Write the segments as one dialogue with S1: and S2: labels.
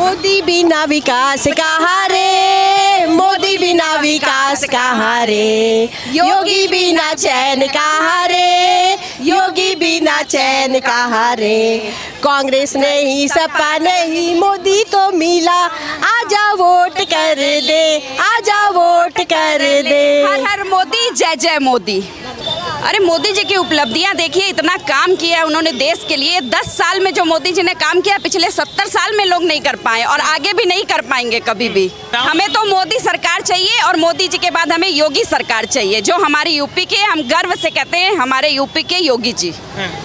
S1: मोदी बिना विकास कहाँ रे, मोदी बिना विकास कहाँ रे, योगी बिना चैन कहाँ रे, योगी बिना चैन कहाँ रे, कांग्रेस नहीं सपा नहीं मोदी तो मिला, आजा वोट कर दे, आजा वोट कर दे।
S2: हर हर मोदी जय जय मोदी। अरे मोदी जी की उपलब्धियां देखिए, इतना काम किया है उन्होंने देश के लिए। 10 साल में जो मोदी जी ने काम किया पिछले 70 साल में लोग नहीं कर पाए और आगे भी नहीं कर पाएंगे कभी भी। हमें तो मोदी सरकार चाहिए और मोदी जी के बाद हमें योगी सरकार चाहिए, जो हमारी यूपी के, हम गर्व से कहते हैं हमारे यूपी के योगी जी।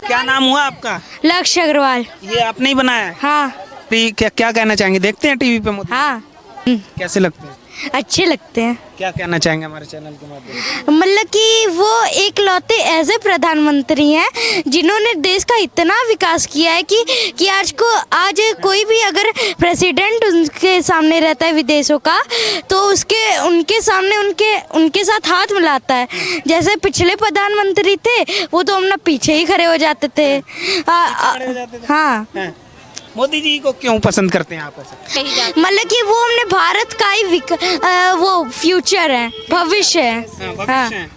S3: क्या नाम हुआ आपका?
S4: लक्ष्य अग्रवाल।
S3: ये आपने ही बनाया है?
S4: हाँ।
S3: तो ये क्या कहना चाहेंगे? देखते हैं टीवी पे मोदी?
S4: हाँ।
S3: कैसे लगते हैं?
S4: अच्छे लगते हैं।
S3: क्या कहना चाहेंगे हमारे चैनल के माध्यम से?
S4: मतलब कि वो एक लौते ऐसे प्रधानमंत्री हैं जिन्होंने देश का इतना विकास किया है कि आज कोई भी अगर प्रेसिडेंट उनके सामने रहता है विदेशों का, तो उनके सामने उनके साथ हाथ मिलाता है। जैसे पिछले प्रधानमंत्री थे वो तो अपना पीछे ही खड़े हो जाते थे। हाँ।
S3: मोदी जी को क्यों पसंद करते हैं आप?
S4: मतलब कि वो हमने भारत का ही वो फ्यूचर है, भविष्य है।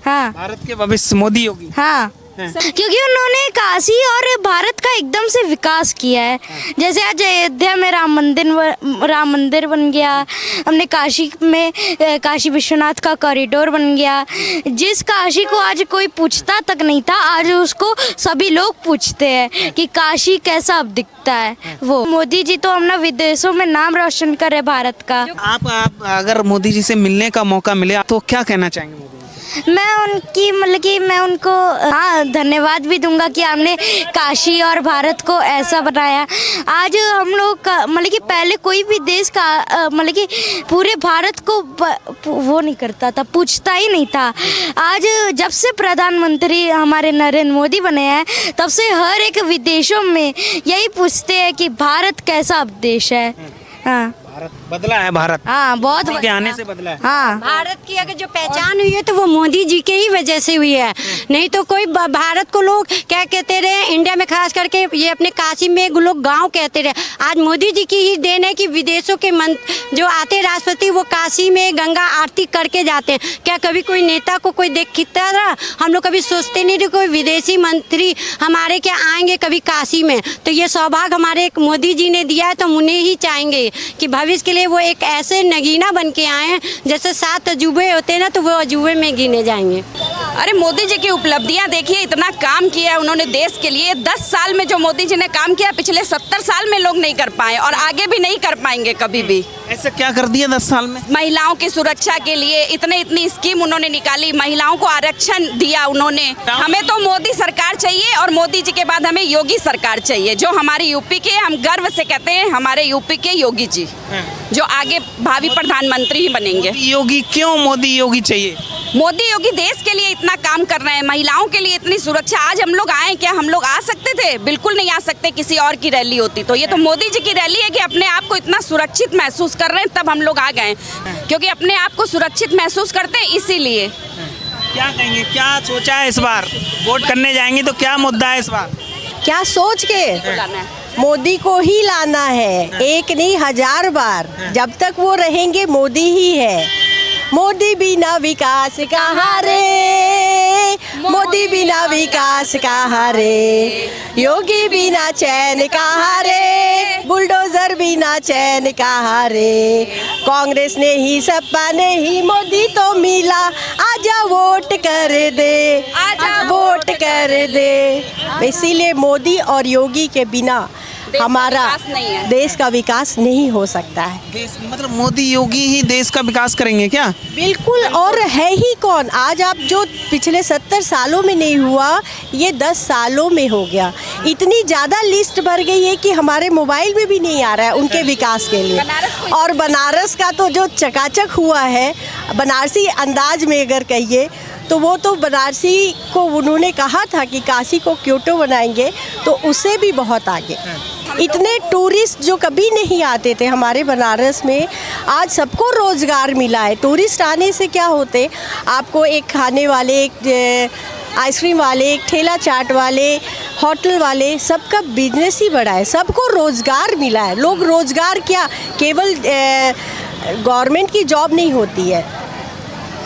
S4: हाँ।
S3: भारत के भविष्य मोदी योगी।
S4: हाँ, क्योंकि उन्होंने काशी और भारत का एकदम से विकास किया है। जैसे आज अयोध्या में राम मंदिर बन गया, हमने काशी में काशी विश्वनाथ का कॉरिडोर बन गया। जिस काशी को आज कोई पूछता तक नहीं था, आज उसको सभी लोग पूछते हैं कि काशी कैसा अब दिखता है। वो मोदी जी तो हमने विदेशों में नाम रोशन करे भारत का।
S3: आप अगर मोदी जी से मिलने का मौका मिले तो क्या कहना चाहेंगे मोदी?
S4: मैं उनको धन्यवाद भी दूंगा कि आपने काशी और भारत को ऐसा बनाया। आज हम लोग मतलब कि पहले कोई भी देश का मतलब कि पूरे भारत को वो नहीं करता था, पूछता ही नहीं था। आज जब से प्रधानमंत्री हमारे नरेंद्र मोदी बने हैं, तब से हर एक विदेशों में यही पूछते हैं कि भारत कैसा अब देश है। हाँ,
S3: भारत बदला है। भारत
S4: हाँ बहुत
S3: के आने से बदला है।
S4: हाँ,
S1: भारत की अगर जो पहचान हुई है तो वो मोदी जी के ही वजह से हुई है। नहीं तो कोई भारत को लोग क्या कहते रहे, इंडिया में खास करके ये अपने काशी में लोग गांव कहते रहे। आज मोदी जी की ही देन है कि विदेशों के जो आते राष्ट्रपति वो काशी में गंगा आरती करके जाते हैं। क्या कभी कोई नेता को कोई देखता रहा? हम लोग कभी सोचते नहीं थे कोई विदेशी मंत्री हमारे क्या आएंगे कभी काशी में। तो ये सौभाग्य हमारे मोदी जी ने दिया है, तो उन्हें ही चाहेंगे कि भविष्य के लिए वो एक ऐसे नगीना बन के आए हैं, जैसे 7 अजूबे होते हैं ना, तो वो अजूबे में गिने जाएंगे।
S2: अरे मोदी जी की उपलब्धियां देखिए, इतना काम किया है उन्होंने देश के लिए। 10 साल में जो मोदी जी ने काम किया पिछले 70 साल में लोग नहीं कर पाए और आगे भी नहीं कर पाएंगे कभी भी।
S3: ऐसा क्या कर दिया 10 साल में?
S2: महिलाओं की सुरक्षा के लिए इतनी स्कीम उन्होंने निकाली, महिलाओं को आरक्षण दिया उन्होंने। हमें तो मोदी सरकार चाहिए और मोदी जी के बाद हमें योगी सरकार चाहिए, जो हमारी यूपी के, हम गर्व से कहते हैं हमारे यूपी के योगी जी, जो आगे भावी प्रधानमंत्री ही बनेंगे।
S3: योगी क्यों मोदी योगी चाहिए?
S2: मोदी योगी देश के लिए इतना काम कर रहे हैं, महिलाओं के लिए इतनी सुरक्षा। आज हम लोग आए, क्या हम लोग आ सकते थे? बिल्कुल नहीं आ सकते। किसी और की रैली होती तो ये तो मोदी जी की रैली है कि अपने आप को इतना सुरक्षित महसूस कर रहे हैं, तब हम लोग आ गए, क्योंकि अपने आप को सुरक्षित महसूस करते हैं इसीलिए।
S3: क्या कहेंगे, क्या सोचा है इस बार? वोट करने जाएंगे तो क्या मुद्दा है इस बार?
S1: क्या सोच के मोदी को ही लाना है, एक नहीं 1000 बार। जब तक वो रहेंगे मोदी ही है। मोदी बिना विकास कहाँ रे, मोदी बिना विकास कहाँ रे, योगी बिना चैन कहाँ रे, बुलडोजर बिना चैन कहाँ रे, कांग्रेस ने ही सपा ने ही मोदी तो मिला, आजा वोट कर दे, आजा वोट कर दे। इसीलिए मोदी और योगी के बिना हमारा देश का विकास नहीं हो सकता है।
S3: मतलब मोदी योगी ही देश का विकास करेंगे क्या?
S1: बिल्कुल। और है ही कौन? आज आप जो पिछले 70 सालों में नहीं हुआ, ये 10 सालों में हो गया। इतनी ज़्यादा लिस्ट भर गई है कि हमारे मोबाइल में भी नहीं आ रहा है उनके विकास के लिए। और बनारस का तो जो चकाचक हुआ है, बनारसी अंदाज में अगर कहिए तो वो तो बनारसी को उन्होंने कहा था कि काशी को क्योटो बनाएंगे, तो उससे भी बहुत आगे। इतने टूरिस्ट जो कभी नहीं आते थे हमारे बनारस में, आज सबको रोज़गार मिला है। टूरिस्ट आने से क्या होते, आपको एक खाने वाले, एक आइसक्रीम वाले, ठेला चाट वाले, होटल वाले, सबका बिजनेस ही बढ़ा है, सबको रोज़गार मिला है। लोग रोज़गार क्या, केवल गवर्नमेंट की जॉब नहीं होती है,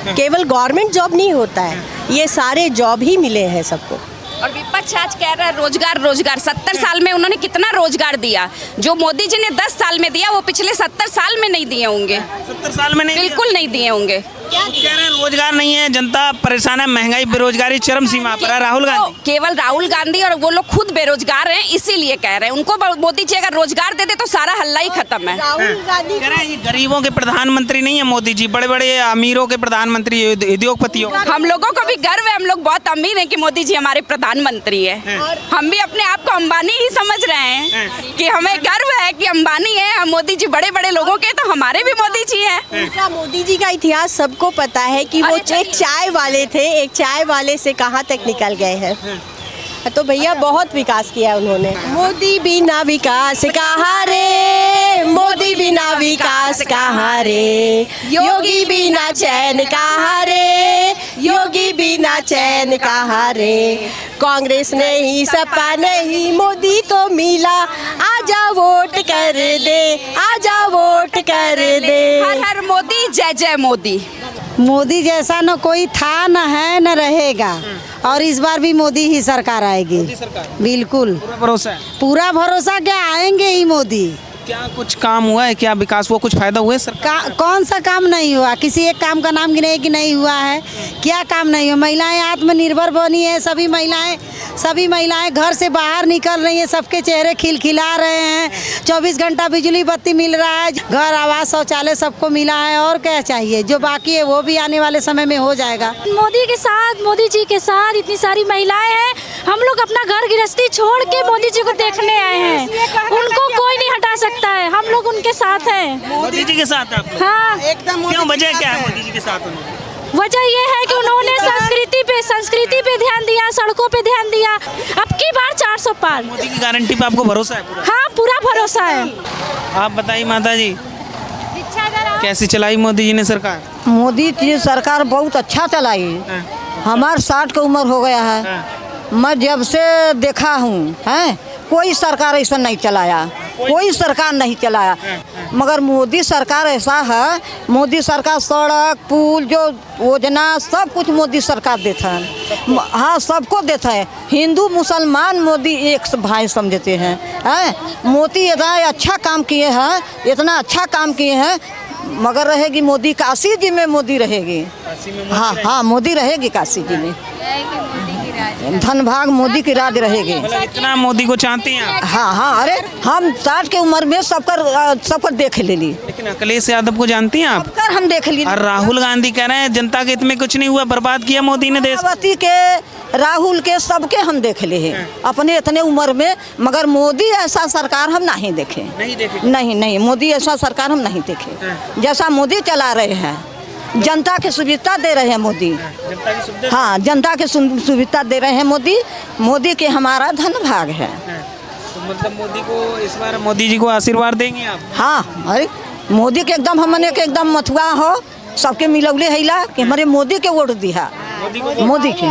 S1: केवल गवर्नमेंट जॉब नहीं होता है, ये सारे जॉब ही मिले हैं सबको।
S2: और विपक्ष आज कह रहा है रोजगार रोजगार। 70 साल में उन्होंने कितना रोजगार दिया? जो मोदी जी ने 10 साल में दिया वो पिछले 70 साल में नहीं दिए होंगे।
S3: 70 साल में नहीं दिया?
S2: बिल्कुल नहीं दिए होंगे।
S3: क्या कह रहे हैं, रोजगार नहीं है, जनता परेशान है, महंगाई बेरोजगारी चरम सीमा पर है। राहुल गांधी,
S2: केवल राहुल गांधी और वो लोग खुद बेरोजगार हैं, इसीलिए कह रहे हैं। उनको मोदी जी अगर रोजगार दे दे तो सारा हल्ला ही खत्म है।
S1: राहुल गांधी
S3: कह रहे हैं ये गरीबों के प्रधानमंत्री नहीं है मोदी जी, बड़े बड़े अमीरों के प्रधानमंत्री, उद्योगपतियों।
S2: हम लोगों को भी गर्व है, हम लोग बहुत अमीर हैं कि मोदी जी हमारे प्रधानमंत्री है। हम भी अपने आप को अंबानी ही समझ रहे हैं कि हमें गर्व है कि अंबानी है, हम मोदी जी बड़े बड़े लोगों के, तो हमारे भी मोदी जी हैं।
S1: उनका, मोदी जी का इतिहास सबको पता है कि वो एक चाय वाले थे, एक चाय वाले से कहाँ तक निकल गए हैं। तो भैया बहुत विकास किया उन्होंने। मोदी बिना विकास कहाँ रे, मोदी बिना विकास कहाँ रे, योगी बिना चैन कहाँ रे, योगी बिना चैन कहाँ रे, कांग्रेस नहीं, सपा नहीं, मोदी तो मिला, आजा वोट कर दे, आजा वोट कर दे।
S2: हर हर मोदी, जय जय मोदी।
S5: मोदी जैसा न कोई था, न है, न रहेगा, और इस बार भी मोदी ही सरकार आएगी। बिल्कुल
S3: पूरा भरोसा है?
S5: पूरा भरोसा, क्या आएंगे ही मोदी।
S3: क्या कुछ काम हुआ है, क्या विकास हुआ, कुछ फायदा हुआ है सर?
S5: कौन सा काम नहीं हुआ? किसी एक काम का नाम गिने कि नहीं हुआ है? क्या काम नहीं हुआ? महिलाएं आत्मनिर्भर बनी है, सभी महिलाएं घर से बाहर निकल रही हैं, सबके चेहरे खिलखिला रहे हैं, 24 घंटा बिजली बत्ती मिल रहा है, घर आवास शौचालय सबको मिला है, और क्या चाहिए? जो बाकी है वो भी आने वाले समय में हो जाएगा।
S6: मोदी के साथ, मोदी जी के साथ इतनी सारी महिलाएं हैं, हम लोग अपना घर गृहस्थी छोड़ के मोदी जी को देखने आए हैं, उनको कोई नहीं हटा सकता है, हम लोग उनके साथ हैं।
S3: मोदी जी के साथ आप लोग?
S6: हाँ,
S3: एकदम। क्यों, वजह क्या है मोदी जी के साथ होने?
S6: वजह ये है कि उन्होंने संस्कृति पे ध्यान दिया, सड़कों पे ध्यान दिया। अब की बार 400 पार।
S3: मोदी की गारंटी पे आपको भरोसा है पूरा?
S6: हाँ, पूरा भरोसा है।
S3: आप बताइए माता जी, कैसी चलाई मोदी जी ने सरकार?
S5: मोदी जी सरकार बहुत अच्छा चलाई। हमार 60 की उम्र हो गया है, मैं जब से देखा हूँ हैं, कोई सरकार ऐसा नहीं चलाया, कोई सरकार नहीं चलाया, मगर मोदी सरकार ऐसा है, मोदी सरकार सड़क पुल जो योजना सब कुछ मोदी सरकार देता है। हाँ, सबको देता है, हिंदू मुसलमान मोदी एक भाई समझते हैं। मोदी इतना अच्छा काम किए हैं, इतना अच्छा काम किए हैं, मगर रहेगी मोदी काशी जी में, मोदी रहेगी। हाँ हाँ, मोदी रहेगी काशी जी में, धनभाग मोदी की राज रहेगी।
S3: इतना मोदी को चाहती हैं आप?
S5: हाँ हाँ, अरे हम 60 की उम्र में सबकर देख ले ली।
S3: लेकिन अखिलेश यादव को जानती हैं आप?
S5: सबकर हम देख ली।
S3: और राहुल गांधी कह रहे हैं जनता के हित में कुछ नहीं हुआ, बर्बाद किया मोदी ने देश।
S5: मायावती के, राहुल के, सबके हम देख ले हैं अपने इतने उम्र में, मगर मोदी ऐसा सरकार हम नहीं देखे। नहीं, मोदी ऐसा सरकार हम नहीं देखे जैसा मोदी चला रहे हैं। जनता की सुविधा दे रहे हैं मोदी। हाँ, जनता की सुविधा दे रहे हैं मोदी। मोदी के हमारा धन भाग है।
S3: तो मतलब मोदी को इस बार, मोदी जी को आशीर्वाद देंगे आप?
S5: हाँ, अरे मोदी के एकदम हमने के एकदम मथुआ हो, सबके मिलौले हैला कि हमारे मोदी के वोट दिया। मोदी के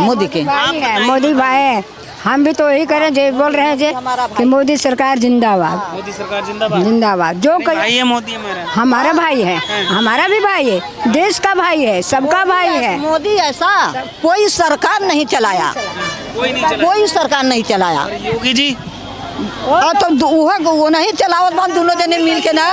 S7: मोदी भाई, हम भी तो यही करें जो बोल रहे हैं जे कि मोदी सरकार जिंदाबाद।
S3: मोदी सरकार जिंदाबाद।
S7: जिंदाबाद। जो
S3: भाई है मोदी
S7: हमारा भाई है, हमारा भी भाई है, देश का भाई है, सबका भाई है।
S5: मोदी ऐसा कोई सरकार नहीं चलाया, कोई सरकार नहीं चलाया।
S3: योगी जी
S5: तो वो नहीं चलावत, दोनों जने मिल के ना,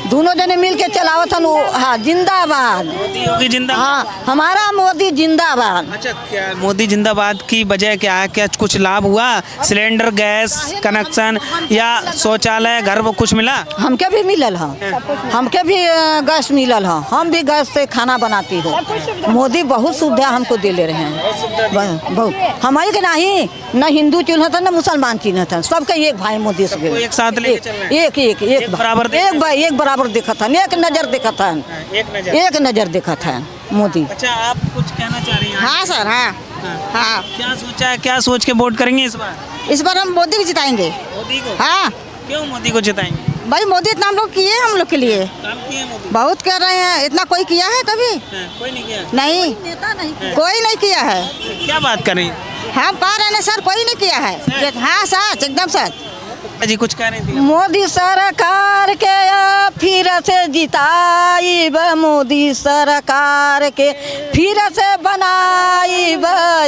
S5: दोनों जने मिल के चलावत हन। हाँ, जिंदाबाद
S3: योगी जिंदाबाद।
S5: हाँ, हमारा मोदी जिंदाबाद।
S3: अच्छा, क्या मोदी जिंदाबाद की वजह क्या है? क्या कुछ लाभ हुआ? सिलेंडर, गैस कनेक्शन या शौचालय, घर वो कुछ मिला?
S5: हमके भी मिलल है, हमके भी गैस मिलल है, हम भी गैस से खाना बनाती हो। मोदी बहुत सुविधा हमको दे ले रहे हैं, बहुत। हमारे के नहीं, न हिंदू चिन्ह था न मुसलमान चिन्ह था, सबके एक भाई मोदी से
S3: एक साथ लेके चल रहे हैं।
S5: एक बराबर, एक बराबर देखा था, एक नजर देखा था, एक नजर देखा था मोदी।
S3: अच्छा, आप कुछ कहना चाह रही हैं?
S5: हाँ सर, हाँ हाँ।
S3: क्या सोचा है, क्या सोच के वोट करेंगे इस बार?
S5: इस बार हम मोदी को जिताएंगे।
S3: मोदी को?
S5: हाँ।
S3: क्यों मोदी को जिताएंगे?
S5: भाई मोदी इतना हम लोग किए हम लोग के लिए
S3: काम किए मोदी?
S5: बहुत कर रहे हैं। इतना कोई किया है कभी?
S3: कोई नहीं किया।
S5: नहीं, कोई नहीं किया है।
S3: क्या बात कर रही हैं?
S5: हम कह रहे हैं सर, कोई नहीं किया है। हाँ सच, एकदम सच।
S3: जी कुछ कह रही थी?
S5: मोदी सरकार के फिर से जिताइब, मोदी सरकार के फिर से बनाइब,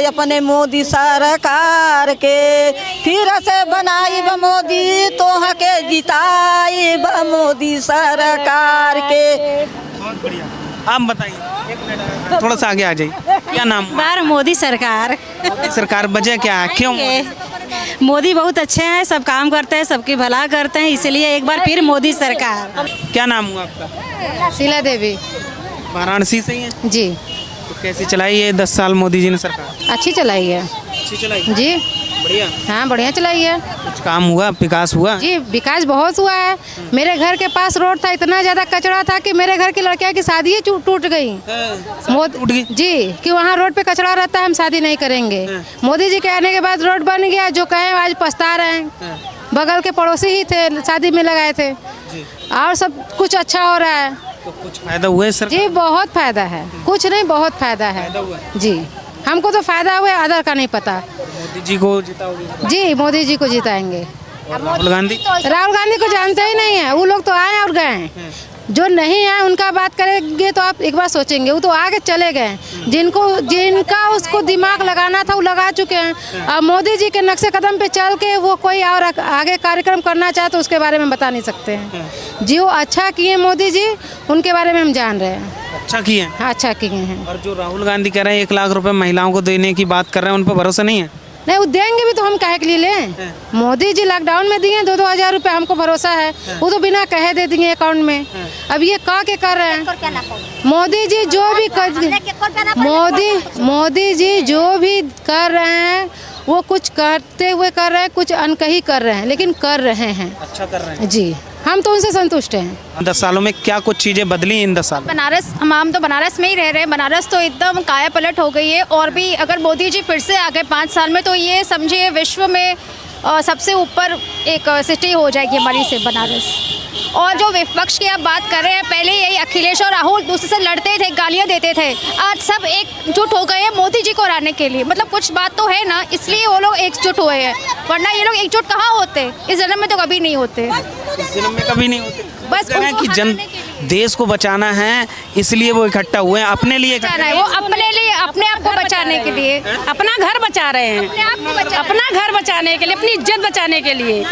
S5: अपने मोदी सरकार के फिर से बनाइब, मोदी तोह के जिताइब, मोदी सरकार के।
S3: बहुत बढ़िया। आप बताइए, एक मिनट थोड़ा सा आगे आ जाइए। क्या नाम?
S8: बार मोदी सरकार।
S3: मोदी सरकार वजह क्या है, क्यों?
S8: मोदी बहुत अच्छे हैं, सब काम करते हैं, सबकी भला करते हैं, इसलिए एक बार फिर मोदी सरकार।
S3: क्या नाम हुआ आपका?
S9: शीला देवी।
S3: वाराणसी से ही है?
S9: जी।
S3: तो कैसे चलाई है 10 साल मोदी जी ने सरकार?
S9: अच्छी चलाई है।
S3: अच्छी चलाई?
S9: जी।
S3: बढ़िया।
S9: हाँ बढ़िया चलाई है।
S3: कुछ काम हुआ, विकास हुआ?
S9: जी विकास बहुत हुआ है। मेरे घर के पास रोड था, इतना ज़्यादा कचरा था कि मेरे घर की लड़कियां की शादी ही टूट गई।
S3: टूट गई?
S9: जी, कि वहाँ रोड पे कचरा रहता है, हम शादी नहीं करेंगे। मोदी जी के आने के बाद रोड बन गया, जो कहें आज पछता रहे हैं। बगल के पड़ोसी ही थे, शादी में लगाए थे, और सब कुछ अच्छा हो रहा है।
S3: तो कुछ फायदा हुआ है सर?
S9: जी बहुत फायदा है, कुछ नहीं बहुत फायदा है। जी हमको तो फायदा हुआ है, अदर का नहीं पता।
S3: मोदी जी को जिताओगे?
S9: जी मोदी जी को जिताएंगे।
S3: राहुल गांधी?
S9: राहुल गांधी को जानते ही नहीं है, वो लोग तो आए और गए। जो नहीं आए उनका बात करेंगे तो आप एक बार सोचेंगे, वो तो आगे चले गए। जिनका उसको दिमाग लगाना था वो लगा चुके हैं। अब मोदी जी के नक्शे कदम पे चल के वो कोई और आगे कार्यक्रम करना चाहे तो उसके बारे में बता नहीं सकते हैं। जो अच्छा किए मोदी जी, उनके बारे में हम जान रहे हैं।
S3: अच्छा किए हैं?
S9: हाँ अच्छा किए हैं।
S3: और जो राहुल गांधी कह रहे हैं 1 लाख रुपए महिलाओं को देने की बात कर रहे हैं, उन पर भरोसा नहीं है?
S9: नहीं, वो देंगे भी तो हम काहे के लिए लें? मोदी जी लॉकडाउन में दिए 2-2 हज़ार रुपये, हमको भरोसा है। वो तो बिना कहे दे देंगे अकाउंट में। अब ये कह के कर रहे हैं। मोदी जी जो भी मोदी जी जो भी कर रहे हैं, वो कुछ करते हुए कर रहे हैं, कुछ अनकही कर रहे हैं, लेकिन कर रहे हैं।
S3: अच्छा कर रहे हैं।
S9: जी हम तो उनसे संतुष्ट हैं।
S3: 10 सालों में क्या कुछ चीजें बदली इन 10 साल?
S10: बनारस, हम तो बनारस में ही रह रहे हैं। बनारस तो एकदम काया पलट हो गई है। और भी अगर मोदी जी फिर से आ गए 5 साल में, तो ये समझिए विश्व में सबसे ऊपर एक सिटी हो जाएगी हमारी से बनारस। और जो विपक्ष की आप बात कर रहे हैं, पहले यही अखिलेश और राहुल दूसरे से लड़ते थे, गालियां देते थे, आज सब एकजुट हो गए हैं मोदी जी को हराने के लिए। मतलब कुछ बात तो है ना, इसलिए वो लोग एकजुट हुए हैं, वरना ये लोग एकजुट कहाँ होते? इस जन्म में तो कभी नहीं होते।
S3: इस जन्म में कभी नहीं होते।
S10: बस
S3: कि देश को बचाना है, इसलिए वो इकट्ठा हुए हैं, अपने लिए इकट्ठा
S10: है। वो अपने लिए, अपने आप को बचाने के लिए,
S2: अपना घर बचा रहे हैं, अपना घर बचाने के लिए, अपनी इज्जत बचाने के लिए।